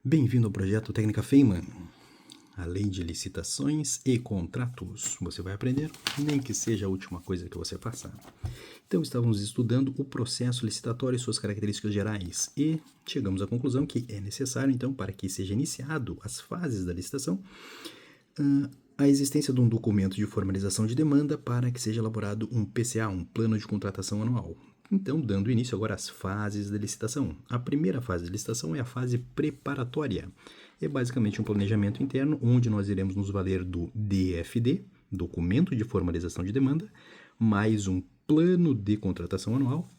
Bem-vindo ao projeto Técnica Feynman, a lei de licitações e contratos. Você vai aprender, nem que seja a última coisa que você faça. Então, estávamos estudando o processo licitatório e suas características gerais e chegamos à conclusão que é necessário, então, para que seja iniciado as fases da licitação, a existência de um documento de formalização de demanda para que seja elaborado um PCA, um Plano de Contratação Anual. Então, dando início agora às fases da licitação. A primeira fase da licitação é a fase preparatória. É basicamente um planejamento interno, onde nós iremos nos valer do DFD, Documento de Formalização de Demanda, mais um Plano de Contratação Anual,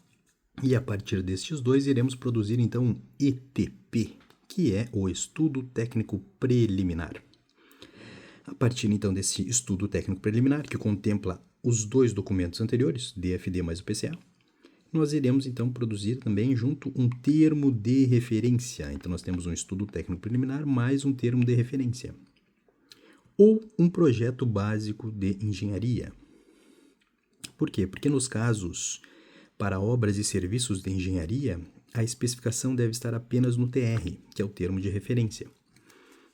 e a partir destes dois iremos produzir então um ETP, que é o Estudo Técnico Preliminar. A partir então desse estudo técnico preliminar, que contempla os dois documentos anteriores, DFD mais o PCA, nós iremos então produzir também junto um termo de referência. Então nós temos um estudo técnico preliminar mais um termo de referência. Ou um projeto básico de engenharia. Por quê? Porque nos casos para obras e serviços de engenharia, a especificação deve estar apenas no TR, que é o termo de referência.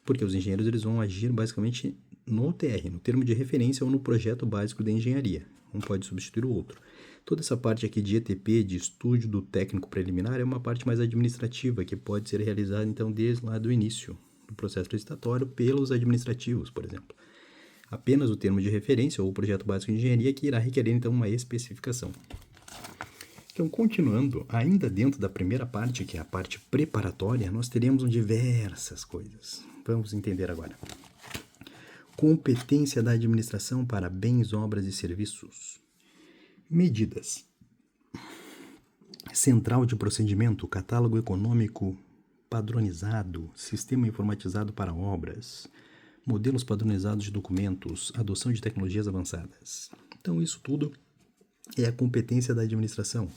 Porque os engenheiros eles vão agir basicamente no TR, no termo de referência ou no projeto básico de engenharia. Um pode substituir o outro. Toda essa parte aqui de ETP, de estudo do técnico preliminar, é uma parte mais administrativa, que pode ser realizada, então, desde lá do início do processo licitatório pelos administrativos, por exemplo. Apenas o termo de referência ou o projeto básico de engenharia que irá requerer, então, uma especificação. Então, continuando, ainda dentro da primeira parte, que é a parte preparatória, nós teremos diversas coisas. Vamos entender agora. Competência da administração para bens, obras e serviços. Medidas. Central de procedimento, catálogo econômico padronizado, sistema informatizado para obras, modelos padronizados de documentos, adoção de tecnologias avançadas. Então, isso tudo é a competência da administração.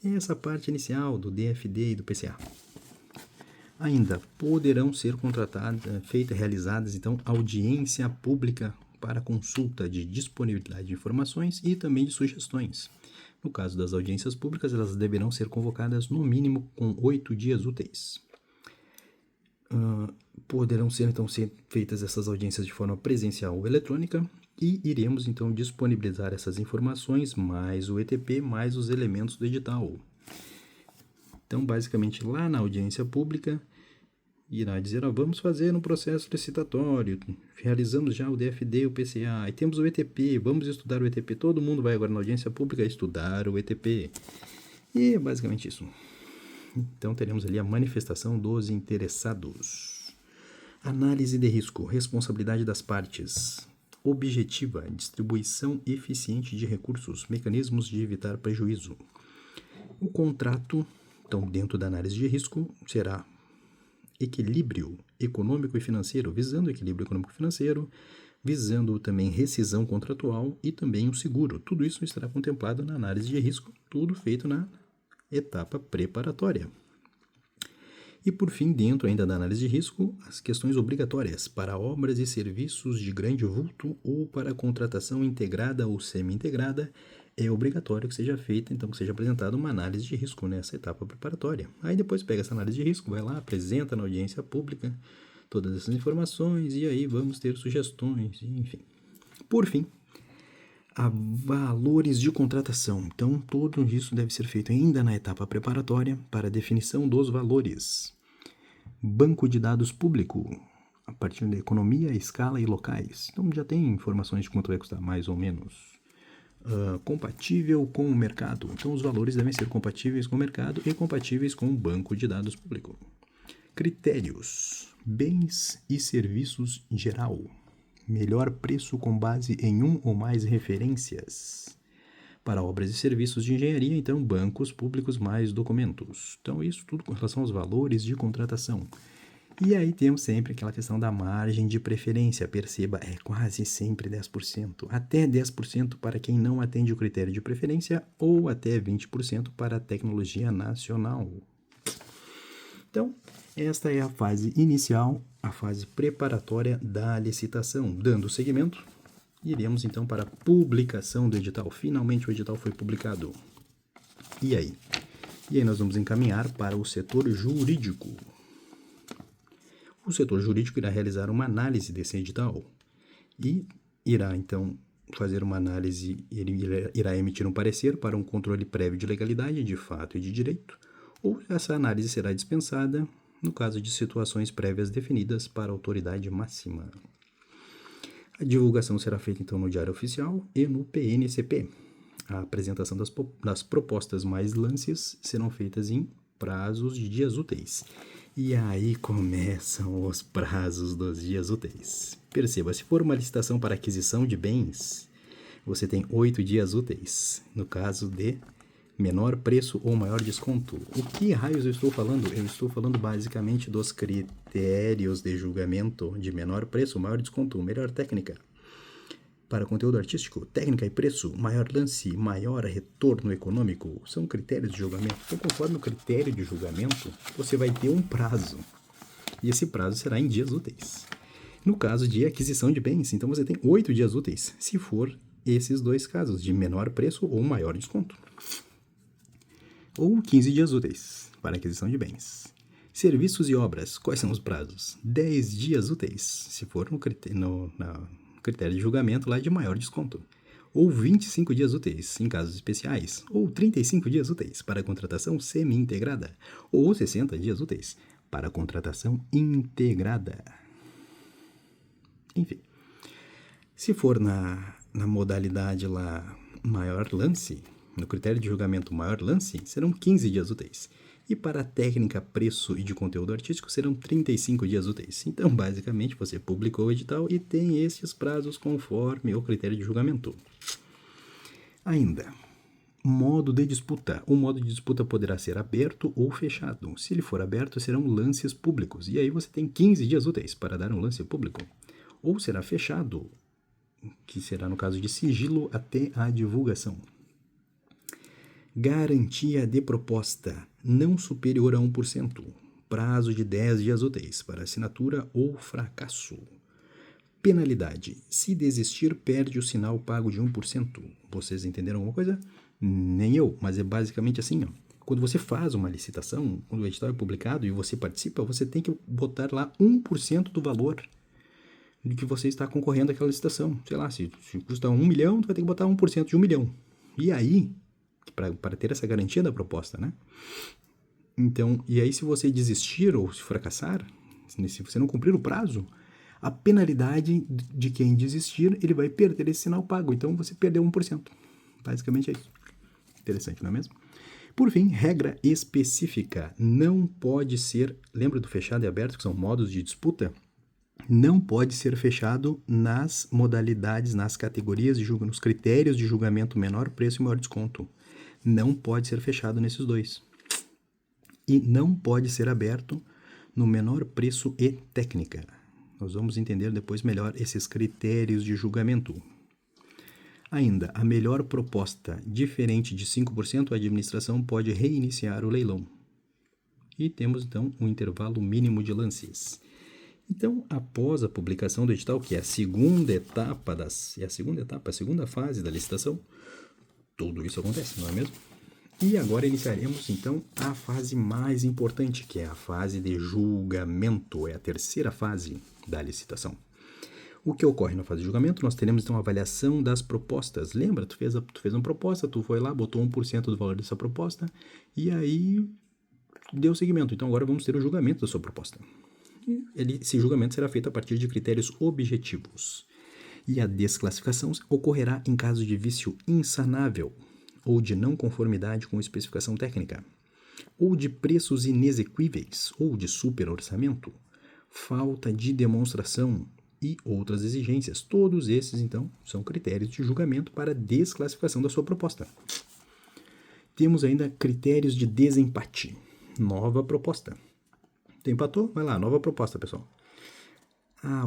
É essa parte inicial do DFD e do PCA. Ainda poderão ser realizadas, então, audiência pública para consulta de disponibilidade de informações e também de sugestões. No caso das audiências públicas, elas deverão ser convocadas no mínimo com 8 dias úteis. Poderão ser, então, feitas essas audiências de forma presencial ou eletrônica e iremos, então, disponibilizar essas informações, mais o ETP, mais os elementos do edital. Então, basicamente, lá na audiência pública, irá dizer, vamos fazer um processo licitatório, realizamos já o DFD e o PCA, e temos o ETP, vamos estudar o ETP, todo mundo vai agora na audiência pública estudar o ETP. E é basicamente isso. Então teremos ali a manifestação dos interessados. Análise de risco, responsabilidade das partes, objetiva, distribuição eficiente de recursos, mecanismos de evitar prejuízo. O contrato, então dentro da análise de risco, será equilíbrio econômico e financeiro, visando o equilíbrio econômico e financeiro, visando também rescisão contratual e também o seguro. Tudo isso estará contemplado na análise de risco, tudo feito na etapa preparatória. E por fim, dentro ainda da análise de risco, as questões obrigatórias para obras e serviços de grande vulto ou para contratação integrada ou semi-integrada, é obrigatório que seja feita, então que seja apresentada uma análise de risco nessa etapa preparatória. Aí depois pega essa análise de risco, vai lá, apresenta na audiência pública todas essas informações e aí vamos ter sugestões, enfim. Por fim, valores de contratação. Então, tudo isso deve ser feito ainda na etapa preparatória para definição dos valores. Banco de dados público, a partir da economia, escala e locais. Então, já tem informações de quanto vai custar, mais ou menos. Compatível com o mercado. Então, os valores devem ser compatíveis com o mercado e compatíveis com o banco de dados público. Critérios. Bens e serviços geral. Melhor preço com base em um ou mais referências. Para obras e serviços de engenharia, então, bancos públicos mais documentos. Então, isso tudo com relação aos valores de contratação. E aí temos sempre aquela questão da margem de preferência. Perceba, é quase sempre 10%. Até 10% para quem não atende o critério de preferência ou até 20% para a tecnologia nacional. Então, esta é a fase inicial, a fase preparatória da licitação. Dando seguimento, iremos então para a publicação do edital. Finalmente o edital foi publicado. E aí? E aí nós vamos encaminhar para o setor jurídico. O setor jurídico irá realizar uma análise desse edital e irá, então, fazer uma análise, ele irá emitir um parecer para um controle prévio de legalidade, de fato e de direito, ou essa análise será dispensada no caso de situações prévias definidas para a autoridade máxima. A divulgação será feita, então, no Diário Oficial e no PNCP. A apresentação das propostas mais lances serão feitas em prazos de dias úteis. E aí começam os prazos dos dias úteis. Perceba, se for uma licitação para aquisição de bens, você tem 8 dias úteis, no caso de menor preço ou maior desconto. O que raios eu estou falando? Eu estou falando basicamente dos critérios de julgamento de menor preço, maior desconto, melhor técnica. Para conteúdo artístico, técnica e preço, maior lance, maior retorno econômico, são critérios de julgamento. Então, conforme o critério de julgamento, você vai ter um prazo. E esse prazo será em dias úteis. No caso de aquisição de bens, então você tem 8 dias úteis, se for esses dois casos, de menor preço ou maior desconto. Ou 15 dias úteis para aquisição de bens. Serviços e obras, quais são os prazos? 10 dias úteis, se for no critério de julgamento lá de maior desconto. Ou 25 dias úteis, em casos especiais. Ou 35 dias úteis para contratação semi-integrada. Ou 60 dias úteis para contratação integrada. Enfim, se for na modalidade lá maior lance, no critério de julgamento maior lance, serão 15 dias úteis. E para a técnica, preço e de conteúdo artístico, serão 35 dias úteis. Então, basicamente, você publicou o edital e tem esses prazos conforme o critério de julgamento. Ainda, modo de disputa. O modo de disputa poderá ser aberto ou fechado. Se ele for aberto, serão lances públicos. E aí você tem 15 dias úteis para dar um lance público. Ou será fechado, que será no caso de sigilo até a divulgação. Garantia de proposta não superior a 1%. Prazo de 10 dias úteis para assinatura ou fracasso. Penalidade. Se desistir, perde o sinal pago de 1%. Vocês entenderam alguma coisa? Nem eu, mas é basicamente assim, ó. Quando você faz uma licitação, quando o edital é publicado e você participa, você tem que botar lá 1% do valor de que você está concorrendo àquela licitação. Sei lá, se custa 1 milhão, tu vai ter que botar 1% de 1 milhão. E aí, para ter essa garantia da proposta, né? Então, e aí se você desistir ou se fracassar, se você não cumprir o prazo, a penalidade de quem desistir, ele vai perder esse sinal pago. Então, você perdeu 1%. Basicamente é isso. Interessante, não é mesmo? Por fim, regra específica. Não pode ser, lembra do fechado e aberto, que são modos de disputa? Não pode ser fechado nas modalidades, nas categorias de julgamento, nos critérios de julgamento menor preço e maior desconto. Não pode ser fechado nesses dois. E não pode ser aberto no menor preço e técnica. Nós vamos entender depois melhor esses critérios de julgamento. Ainda, a melhor proposta diferente de 5%, a administração pode reiniciar o leilão. E temos, então, um intervalo mínimo de lances. Então, após a publicação do edital, que é a segunda fase da licitação, tudo isso acontece, não é mesmo? E agora iniciaremos, então, a fase mais importante, que é a fase de julgamento, é a terceira fase da licitação. O que ocorre na fase de julgamento? Nós teremos, então, a avaliação das propostas. Lembra? Tu fez uma proposta, tu foi lá, botou 1% do valor dessa proposta, e aí deu seguimento. Então, agora vamos ter o julgamento da sua proposta. Esse julgamento será feito a partir de critérios objetivos. E a desclassificação ocorrerá em caso de vício insanável, ou de não conformidade com especificação técnica, ou de preços inexequíveis, ou de superorçamento, falta de demonstração e outras exigências. Todos esses, então, são critérios de julgamento para desclassificação da sua proposta. Temos ainda critérios de desempate. Nova proposta. Tu empatou? Vai lá, nova proposta, pessoal.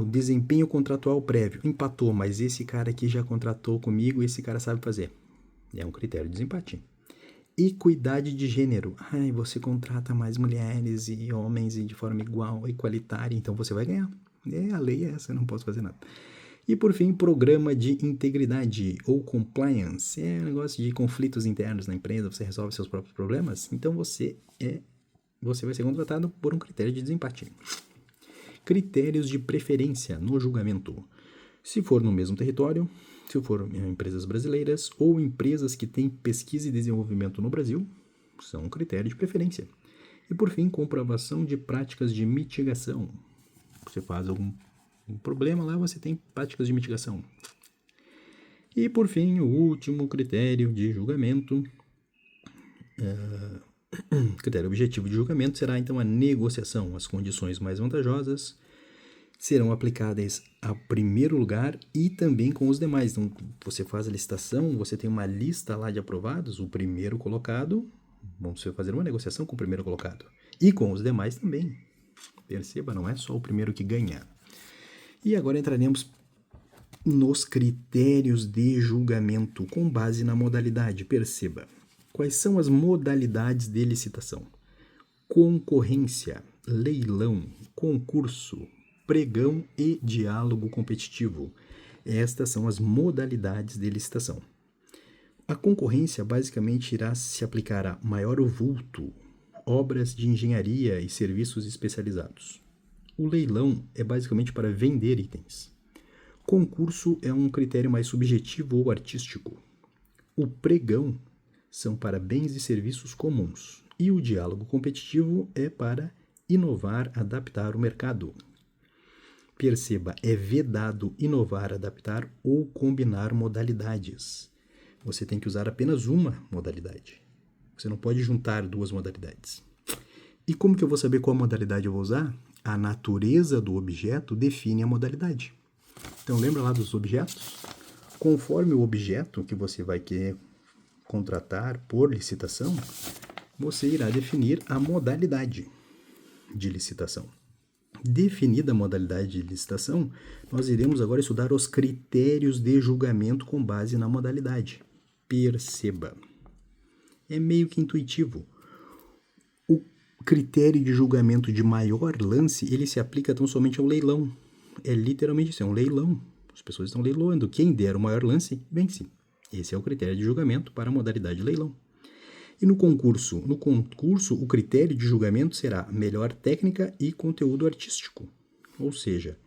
O desempenho contratual prévio. Empatou, mas esse cara aqui já contratou comigo, esse cara sabe fazer. É um critério de desempate. Equidade de gênero. Você contrata mais mulheres e homens de forma igual, igualitária, então você vai ganhar. A lei é essa, eu não posso fazer nada. E por fim, programa de integridade ou compliance. É um negócio de conflitos internos na empresa, você resolve seus próprios problemas, então você vai ser contratado por um critério de desempate. Critérios de preferência no julgamento. Se for no mesmo território, se for empresas brasileiras ou empresas que têm pesquisa e desenvolvimento no Brasil, são um critério de preferência. E, por fim, comprovação de práticas de mitigação. Você faz algum problema lá, você tem práticas de mitigação. E, por fim, o último critério de julgamento, critério objetivo de julgamento será, então, a negociação. As condições mais vantajosas serão aplicadas ao primeiro lugar e também com os demais. Então, você faz a licitação, você tem uma lista lá de aprovados, o primeiro colocado, vamos fazer uma negociação com o primeiro colocado. E com os demais também. Perceba, não é só o primeiro que ganha. E agora entraremos nos critérios de julgamento com base na modalidade. Perceba, quais são as modalidades de licitação? Concorrência, leilão, concurso, pregão e diálogo competitivo. Estas são as modalidades de licitação. A concorrência basicamente irá se aplicar a maior vulto, obras de engenharia e serviços especializados. O leilão é basicamente para vender itens. Concurso é um critério mais subjetivo ou artístico. O pregão são para bens e serviços comuns. E o diálogo competitivo é para inovar, adaptar o mercado. Perceba, é vedado inovar, adaptar ou combinar modalidades. Você tem que usar apenas uma modalidade. Você não pode juntar duas modalidades. E como que eu vou saber qual modalidade eu vou usar? A natureza do objeto define a modalidade. Então, lembra lá dos objetos? Conforme o objeto que você vai querer contratar por licitação, você irá definir a modalidade de licitação. Definida a modalidade de licitação, nós iremos agora estudar os critérios de julgamento com base na modalidade. Perceba, é meio que intuitivo. O critério de julgamento de maior lance, ele se aplica tão somente ao leilão. É literalmente isso, é um leilão. As pessoas estão leiloando. Quem der o maior lance, vence. Esse é o critério de julgamento para a modalidade de leilão. E no concurso? No concurso, o critério de julgamento será melhor técnica e conteúdo artístico. Ou seja,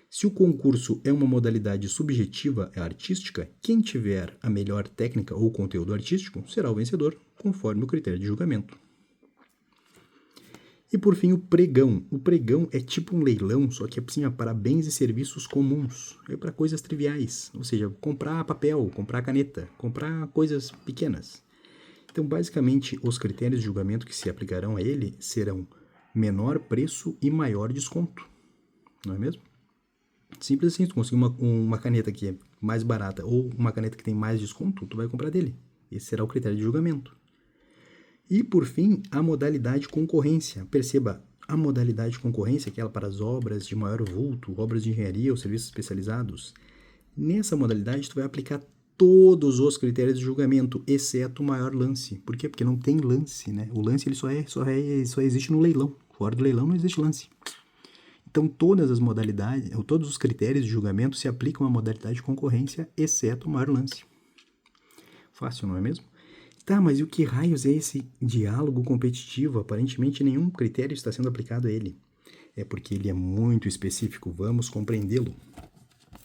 se o concurso é uma modalidade subjetiva e artística, quem tiver a melhor técnica ou conteúdo artístico será o vencedor, conforme o critério de julgamento. E por fim, o pregão. O pregão é tipo um leilão, só que assim, para bens e serviços comuns. É para coisas triviais, ou seja, comprar papel, comprar caneta, comprar coisas pequenas. Então, basicamente, os critérios de julgamento que se aplicarão a ele serão menor preço e maior desconto. Não é mesmo? Simples assim, se tu conseguir uma caneta que é mais barata ou uma caneta que tem mais desconto, tu vai comprar dele. Esse será o critério de julgamento. E, por fim, a modalidade concorrência. Perceba, a modalidade concorrência, aquela para as obras de maior vulto, obras de engenharia ou serviços especializados. Nessa modalidade, tu vai aplicar todos os critérios de julgamento, exceto o maior lance. Por quê? Porque não tem lance, né? O lance ele só existe no leilão. Fora do leilão não existe lance. Então, todas as modalidades, ou todos os critérios de julgamento se aplicam à modalidade de concorrência, exceto o maior lance. Fácil, não é mesmo? Tá, mas e o que raios é esse diálogo competitivo? Aparentemente, nenhum critério está sendo aplicado a ele. É porque ele é muito específico. Vamos compreendê-lo.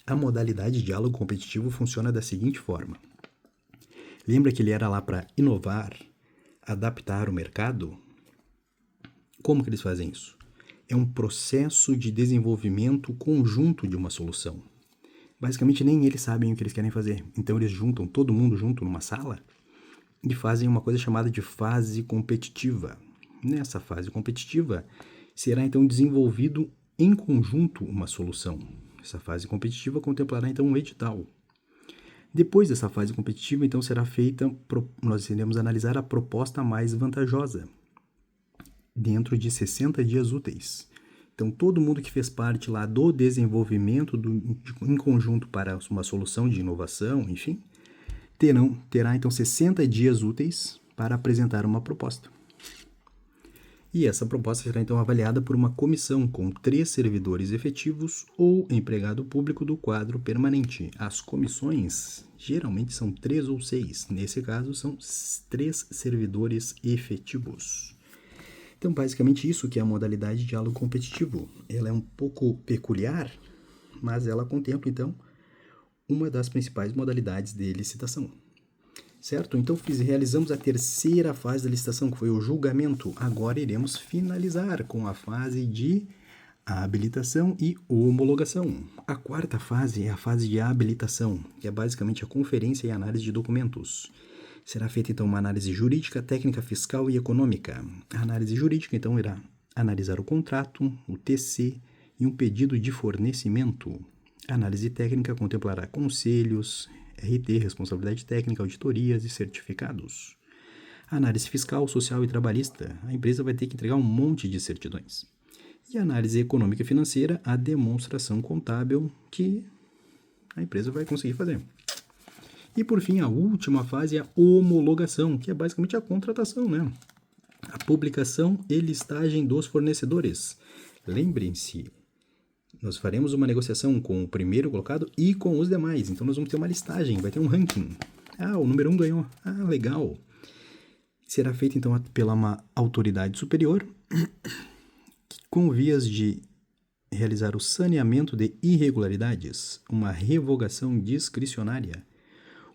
A modalidade de diálogo competitivo funciona da seguinte forma. Lembra que ele era lá para inovar, adaptar o mercado? Como que eles fazem isso? É um processo de desenvolvimento conjunto de uma solução. Basicamente, nem eles sabem o que eles querem fazer. Então, eles juntam todo mundo junto numa sala e fazem uma coisa chamada de fase competitiva. Nessa fase competitiva, será então desenvolvido em conjunto uma solução. Essa fase competitiva contemplará então um edital. Depois dessa fase competitiva, então será feita, nós iremos analisar a proposta mais vantajosa, dentro de 60 dias úteis. Então, todo mundo que fez parte lá do desenvolvimento em conjunto para uma solução de inovação, enfim, terá então 60 dias úteis para apresentar uma proposta. E essa proposta será então avaliada por uma comissão com 3 servidores efetivos ou empregado público do quadro permanente. As comissões geralmente são 3 ou 6. Nesse caso, são 3 servidores efetivos. Então, basicamente isso que é a modalidade de diálogo competitivo. Ela é um pouco peculiar, mas ela contempla, então, uma das principais modalidades de licitação. Certo? Então, realizamos a terceira fase da licitação, que foi o julgamento. Agora iremos finalizar com a fase de habilitação e homologação. A quarta fase é a fase de habilitação, que é basicamente a conferência e análise de documentos. Será feita, então, uma análise jurídica, técnica, fiscal e econômica. A análise jurídica, então, irá analisar o contrato, o TC e um pedido de fornecimento. A análise técnica contemplará conselhos, RT, responsabilidade técnica, auditorias e certificados. A análise fiscal, social e trabalhista. A empresa vai ter que entregar um monte de certidões. E a análise econômica e financeira, a demonstração contábil que a empresa vai conseguir fazer. E por fim, a última fase é a homologação, que é basicamente a contratação, né? A publicação e listagem dos fornecedores. Lembrem-se, nós faremos uma negociação com o primeiro colocado e com os demais. Então, nós vamos ter uma listagem, vai ter um ranking. Ah, o número 1 ganhou. Ah, legal. Será feita, então, pela uma autoridade superior, com vias de realizar o saneamento de irregularidades, uma revogação discricionária.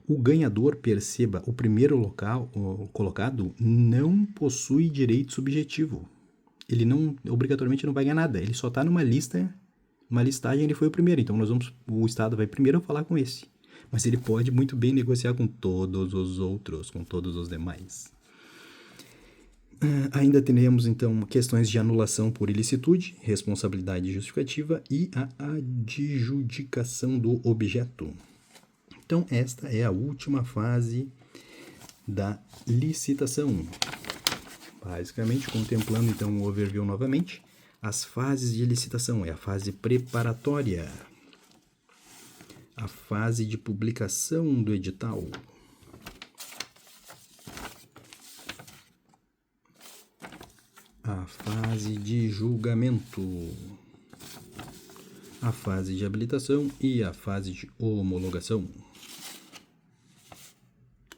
O ganhador, perceba, o primeiro o colocado não possui direito subjetivo. Ele não, obrigatoriamente, não vai ganhar nada. Ele só está numa lista, uma listagem, ele foi o primeiro. Então, o Estado vai primeiro falar com esse. Mas ele pode muito bem negociar com todos os outros, com todos os demais. Ainda teremos, então, questões de anulação por ilicitude, responsabilidade justificativa e a adjudicação do objeto. Então, esta é a última fase da licitação. Basicamente, contemplando, então, o overview novamente, as fases de licitação é a fase preparatória, a fase de publicação do edital, a fase de julgamento, a fase de habilitação e a fase de homologação.